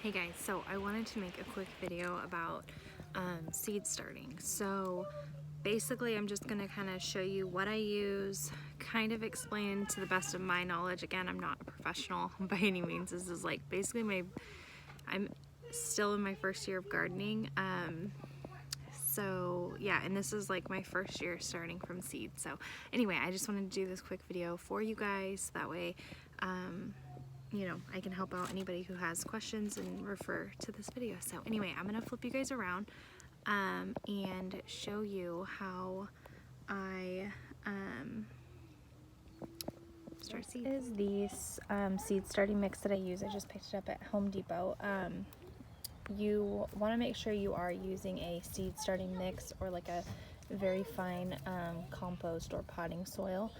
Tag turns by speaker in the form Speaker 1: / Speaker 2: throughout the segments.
Speaker 1: Hey guys, so I wanted to make a quick video about seed starting. So basically I'm just going to kind of show you what I use, kind of explain to the best of my knowledge. Again, I'm not a professional by any means. This is like basically I'm still in my first year of gardening. So yeah, and this is like my first year starting from seed. So anyway, I just wanted to do this quick video for you guys. That way, you know, I can help out anybody who has questions and refer to this video. So anyway, I'm gonna flip you guys around and show you how I start seeds. This is the seed starting mix that I use. I just picked it up at Home Depot. You want to make sure you are using a seed starting mix or like a very fine compost or potting soil,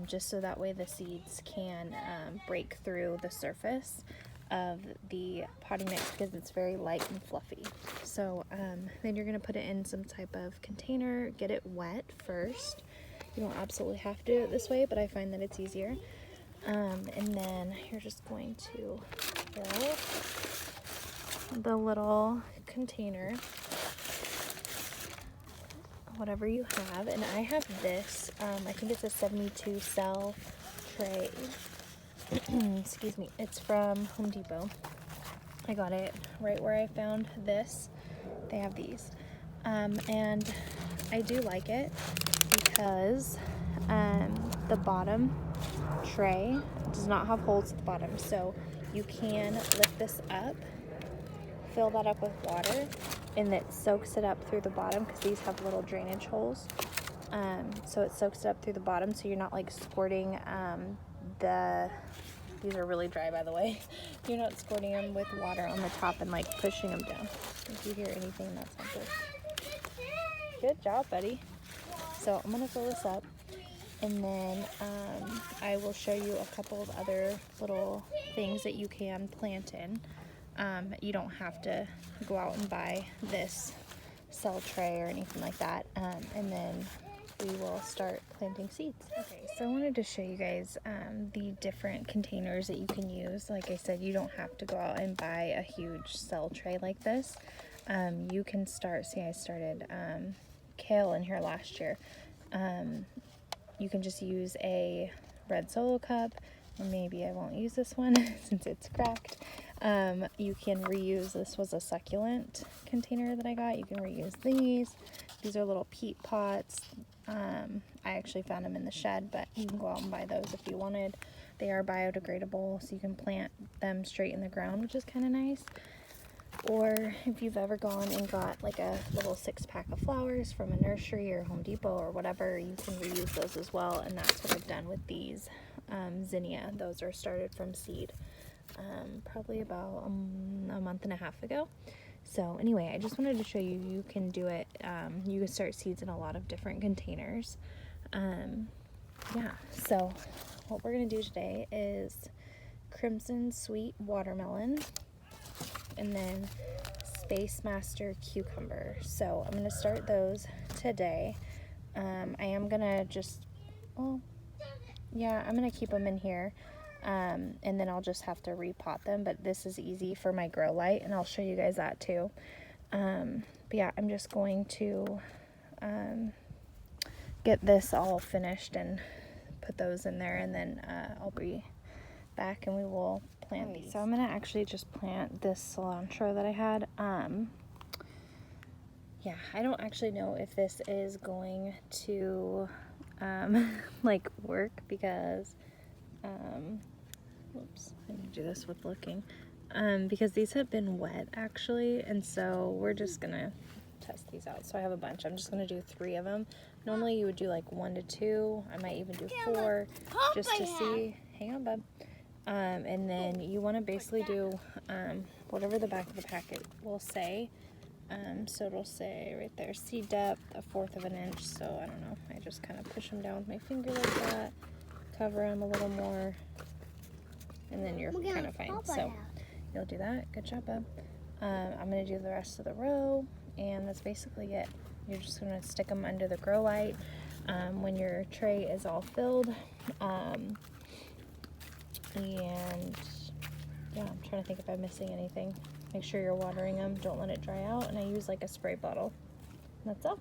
Speaker 1: just so that way the seeds can break through the surface of the potting mix because it's very light and fluffy. So then you're going to put it in some type of container, get it wet first. You don't absolutely have to do it this way, but I find that it's easier. And then you're just going to fill the little container, whatever you have, and I have this, I think it's a 72 cell tray. Excuse me, it's from Home Depot. I got it right where I found this. They have these, and I do like it because the bottom tray does not have holes at the bottom, so you can lift this up, fill that up with water, and it soaks it up through the bottom because these have little drainage holes. So it soaks it up through the bottom, so you're not like squirting these are really dry, by the way. You're not squirting them with water on the top and like pushing them down. If you hear anything, that's not good. Good job, buddy. So I'm gonna fill this up, and then I will show you a couple of other little things that you can plant in. You don't have to go out and buy this cell tray or anything like that, and then we will start planting seeds. Okay, so I wanted to show you guys the different containers that you can use. Like I said, you don't have to go out and buy a huge cell tray like this. You can start, see I started kale in here last year. You can just use a red Solo cup, or maybe I won't use this one since it's cracked. You can reuse, this was a succulent container that I got. You can reuse these. These are little peat pots. I actually found them in the shed, but you can go out and buy those if you wanted. They are biodegradable, so you can plant them straight in the ground, which is kind of nice. Or if you've ever gone and got like a little 6-pack of flowers from a nursery or Home Depot or whatever, you can reuse those as well, and that's what I've done with these zinnia. Those are started from seed probably about a month and a half ago. So anyway, I just wanted to show you, you can do it, you can start seeds in a lot of different containers. Yeah, so what we're going to do today is Crimson Sweet Watermelon, and then Space Master Cucumber. So I'm going to start those today. I am going to just, well, yeah, I'm going to keep them in here. And then I'll just have to repot them, but this is easy for my grow light, and I'll show you guys that too. But yeah, I'm just going to get this all finished and put those in there, and then I'll be back and we will plant these. So I'm gonna actually just plant this cilantro that I had. Yeah, I don't actually know if this is going to like work because whoops, I need to do this with looking, because these have been wet actually, and so we're just gonna test these out. So I have a bunch. I'm just gonna do 3 of them. Normally you would do like 1 to 2. I might even do 4 just to see. Hang on, bub. And then you want to basically do whatever the back of the packet will say. So it'll say right there, seed depth 1/4 of an inch. So I don't know. I just kind of push them down with my finger like that, cover them a little more, and then you're kind of fine. So you'll do that. Good job, bub. I'm going to do the rest of the row, and that's basically it. You're just going to stick them under the grow light when your tray is all filled. And yeah, I'm trying to think if I'm missing anything. Make sure you're watering them. Don't let it dry out. And I use like a spray bottle. That's all.